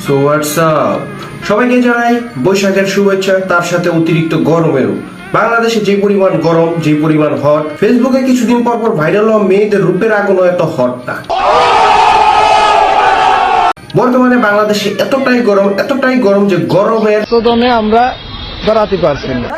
So what's up, সবাইকে জানাই বৈশাখের শুভেচ্ছা, তার সাথে অতিরিক্ত গরমেরও। বাংলাদেশে যে পরিমাণ গরম, যে পরিমাণ হট, ফেসবুকে কিছুদিন পর পর ভাইরাল হওয়া মেয়েদের রূপের আগুনও এত হট না। বর্তমানে বাংলাদেশে এতটাই গরম যে গরমের দমে আমরা দাঁড়াতে পারছি না।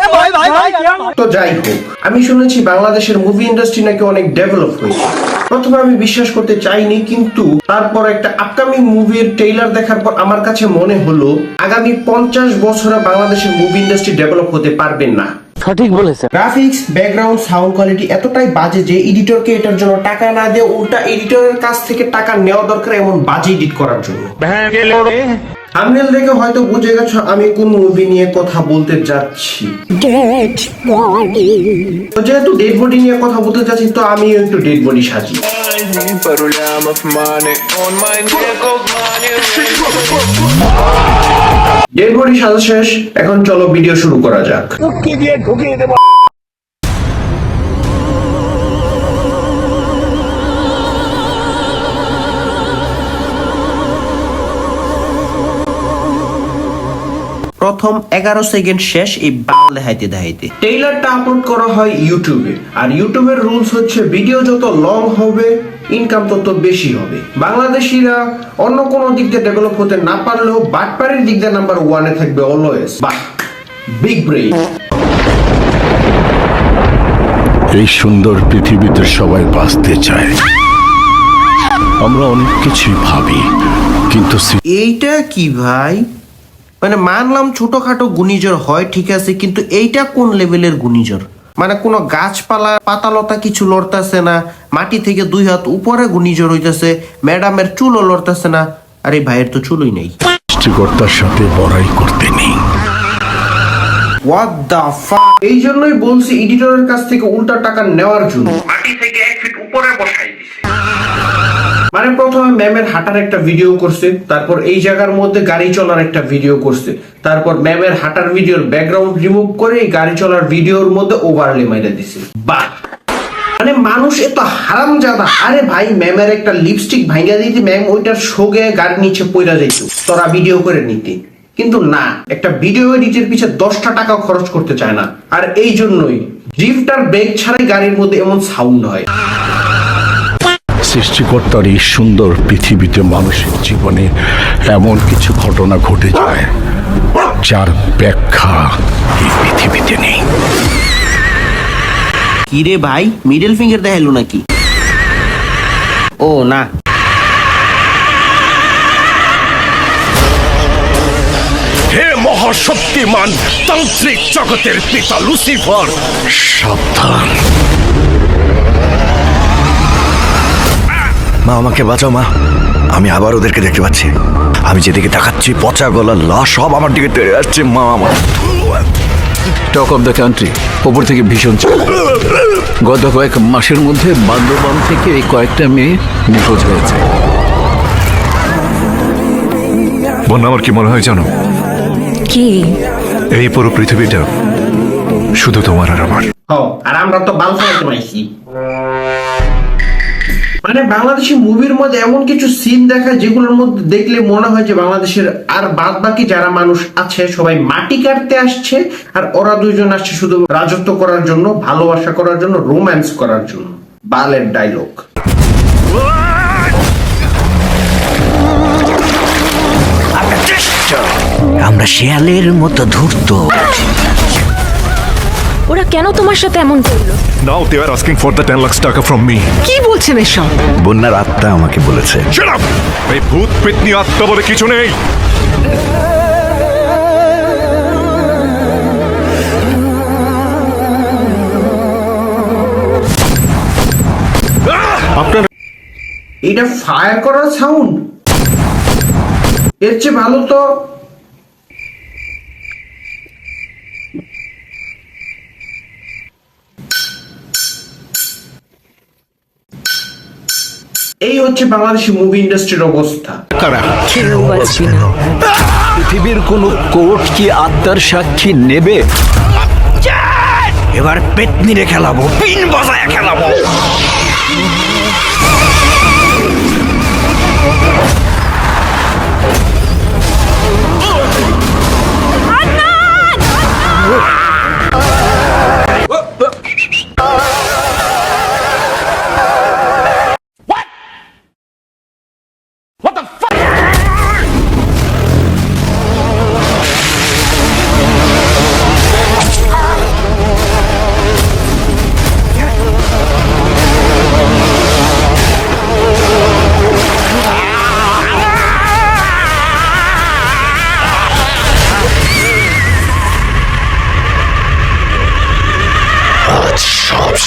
তো যাই হোক, আমি শুনেছি বাংলাদেশের মুভি ইন্ডাস্ট্রি নাকি অনেক ডেভেলপ হয়েছে। প্রথমে আমি বিশ্বাস করতে চাইনি, কিন্তু তারপর একটা আপকামিং মুভির ট্রেইলার দেখার পর আমার কাছে মনে হলো আগামী 50 বছরে বাংলাদেশের মুভি ইন্ডাস্ট্রি ডেভেলপ হতে পারবে না। সঠিক বলেছে। গ্রাফিক্স, ব্যাকগ্রাউন্ড, সাউন্ড কোয়ালিটি এতটাই বাজে যে এডিটরকে এটার জন্য টাকা না দিয়ে উল্টা এডিটরের কাছ থেকে টাকা নেওয়া দরকার এমন বাজে এডিট করার জন্য। থাম্বনেল দেখে হয়তো বুঝে গেছো আমি কোন মুভি নিয়ে কথা বলতে যাচ্ছি। তো যেহেতু ডেড বডি নিয়ে কথা বলতে যাচ্ছি, তো আমি একটু ডেড বডি সাজি। ডেড বডি সাজা শেষ, এখন চলো ভিডিও শুরু করা যাক। প্রথম 11 সেকেন্ড শেষ এই বাল দেখাইতে ট্রেইলারটা আপলোড করা হয় ইউটিউবে, আর ইউটিউবের রুলস হচ্ছে ভিডিও যত লং হবে ইনকাম তত বেশি হবে। বাংলাদেশিরা অন্য কোনো দিক দিয়ে ডেভেলপ হতে না পারলেও বাটপাড়ির দিক দিয়ে নাম্বার 1-এ থাকবে অলওয়েজ। বাহ, বিগ ব্রেইন। এই সুন্দর পৃথিবীতে সবাই বাঁচতে চায়, আমরা অনেক কিছুই ভাবি, কিন্তু এইটা কি ভাই? মানে মানলাম ছোটখাটো ঘূর্ণিঝড় হয় ঠিক আছে, কিন্তু এইটা কোন লেভেলের ঘূর্ণিঝড়? মানে কোনো গাছপালা পাতালতা কিছু লড়তেছে না, মাটি থেকে 2 হাত উপরে ঘূর্ণিঝড় হইতেছে, ম্যাডামের চুলও লড়তেছে না। আরে ভাইয়ের তো চুলই নেই। সৃষ্টিকর্তার সাথে বড়াই করতে নেই। হোয়াট দা ফাক! এই জন্যই বলছি এডিটরের কাছ থেকে উল্টা টাকা নেওয়ার জন্য। মাটি থেকে 1 ফিট উপরে বসাই দিছে। মানে প্রথমে ম্যামের হাঁটার একটা ভিডিও করছে, তারপর এই জায়গার মধ্যে গাড়ি চলার একটা ভিডিও করছে, তারপর ম্যামের হাঁটার ভিডিওর ব্যাকগ্রাউন্ড রিমুভ করে এই গাড়ি চলার ভিডিওর মধ্যে ওভারলে মাইরা দিছে। বাহ, মানে মানুষ এত হারামজাদা। আরে ভাই, ম্যামের একটা লিপস্টিক ভাঙা দিতে ম্যাম ওইটার শোকে গাড়ির নিচে পইরা যাইতো, তোরা ভিডিও করে নিতে। কিন্তু না, একটা ভিডিও এডিটের পিছে 10টা টাকা খরচ করতে চায় না। আর এই জন্যই ড্রিফট আর ব্রেক ছাড়াই গাড়ির মধ্যে এমন সাউন্ড হয়। সৃষ্টিকর্তার এই সুন্দর পৃথিবীতে মানুষের জীবনে এমন কিছু ঘটনা ঘটে যায় যার ব্যাখ্যা এই পৃথিবীতে নেই। কিরে ভাই, মিডল ফিঙ্গার দেখাইলো নাকি? ও না, হে মহাশক্তিমান তান্ত্রিক জগতের পিতা লুসিফার, সাবধান। মা, আমাকে বাঁচাও মা, আমি আবার ওদেরকে দেখতে পাচ্ছি। আমি যেদিকে তাকাচ্ছি পচা গলার লাশ সব আমার দিকে তেড়ে যাচ্ছে। মা, আমার টক অফ দ্য কান্ট্রি ওপর থেকে ভীষণ চাপ। গত কয়েক মাসের মধ্যে বান্দরবান থেকে এই কয়েকটা মেয়ে নিখোঁজ হয়েছে। বন্যা, আমার কি মনে হয় জানো? কি? এই পুরো পৃথিবীটা শুধু তোমার আর আমার। আর আমরা তো বাল ফেলতে পাইছি। মানে বাংলাদেশি মুভির মধ্যে এমন কিছু সিন দেখায় যেগুলোর মধ্যে দেখলে মনে হয় যে বাংলাদেশের আর বাদ বাকি যারা মানুষ আছে সবাই মাটি কাটতে আসছে, আর ওরা দুইজন আসছে শুধু রাজত্ব করার জন্য, ভালোবাসা করার জন্য, রোম্যান্স করার জন্য। বালের ডায়লগ। আমরা শেয়ালের মতো ধূর্ত। ওরা কেন তোমার সাথে এমন করলো? Now they are asking for the 10 lakhs টাকা from me. কি বলছেন এসব? বন্যার আত্মা আমাকে বলেছে। Shut up! এই ভূত পেতনি আত্মা বলে কিছু নেই। আপনার এটা ফায়ার করার সাউন্ড, এর চেয়ে ভালো তো এই হচ্ছে বাংলাদেশি মুভি ইন্ডাস্ট্রির অবস্থা। কেউ বাঁচবি না। পৃথিবীর কোনো কোর্ট কি আত্মার সাক্ষী নেবে? এবার পেতনিরে খেলাবো, পিন বাজায় খেলাবো।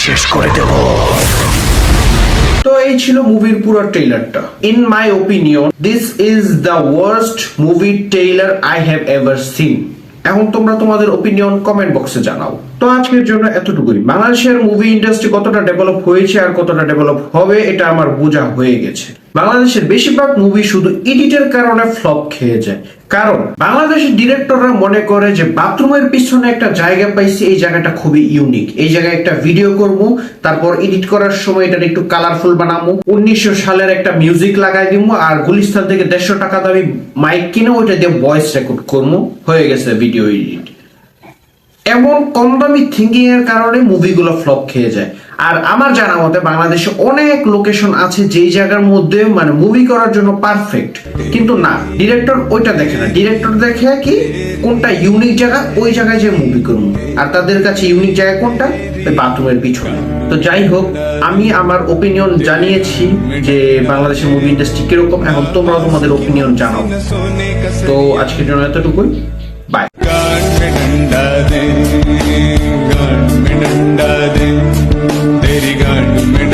শেষ করে দেব। তো এই ছিল মুভির পুরো ট্রেইলারটা। In my opinion this is the worst movie trailer I have ever seen. এখন তোমরা তোমাদের ওপিনিয়ন কমেন্ট বক্সে জানাও। তো আজকের জন্য এতটুকুই। বাংলাদেশের মুভি ইন্ডাস্ট্রি কতটা ডেভেলপ হয়েছে আর কতটা ডেভেলপ হবে এটা আমার বোঝা হয়ে গেছে। বাংলাদেশের বেশিরভাগ মুভি শুধু এডিটের কারণে ফ্লপ খেয়ে যায়। কারণ বাংলাদেশের ডিরেক্টররা মনে করে যে বাথরুমের পিছনে একটা জায়গা পাইছি, এই জায়গাটা খুবই ইউনিক, এই জায়গায় একটা ভিডিও করবো, তারপর এডিট করার সময় এটা একটু কালারফুল বানাবো, 1900 সালের একটা মিউজিক লাগাই দিব, আর গুলিস্তান থেকে 150 টাকা দামি মাইক কিনে ওইটা দিয়ে ভয়েস রেকর্ড করবো, হয়ে গেছে ভিডিও এডিট। এমন কম দামি থিঙ্কিং এর কারণে মুভিগুলো ফ্লপ খেয়ে যায়। আর আমার জানা মতে বাংলাদেশে অনেক লোকেশন আছে যেই জায়গার মধ্যে মানে মুভি করার জন্য পারফেক্ট, কিন্তু না, ডিরেক্টর ওইটা দেখে না। ডিরেক্টর দেখে কি কোনটা ইউনিক জায়গা, ওই জায়গায় যে মুভি করবো। আর তাদের কাছে ইউনিক জায়গা কোনটা? ওই বাথরুমের পিছনে। তো যাই হোক, আমি আমার ওপিনিয়ন জানিয়েছি যে বাংলাদেশের মুভি ইন্ডাস্ট্রি কিরকম। এখন তোমরাও তোমাদের ওপিনিয়ন জানাও। তো আজকের জন্য এতটুকুই, বাই। गान में डंडा दे, गान में डंडा दे, तेरी गान में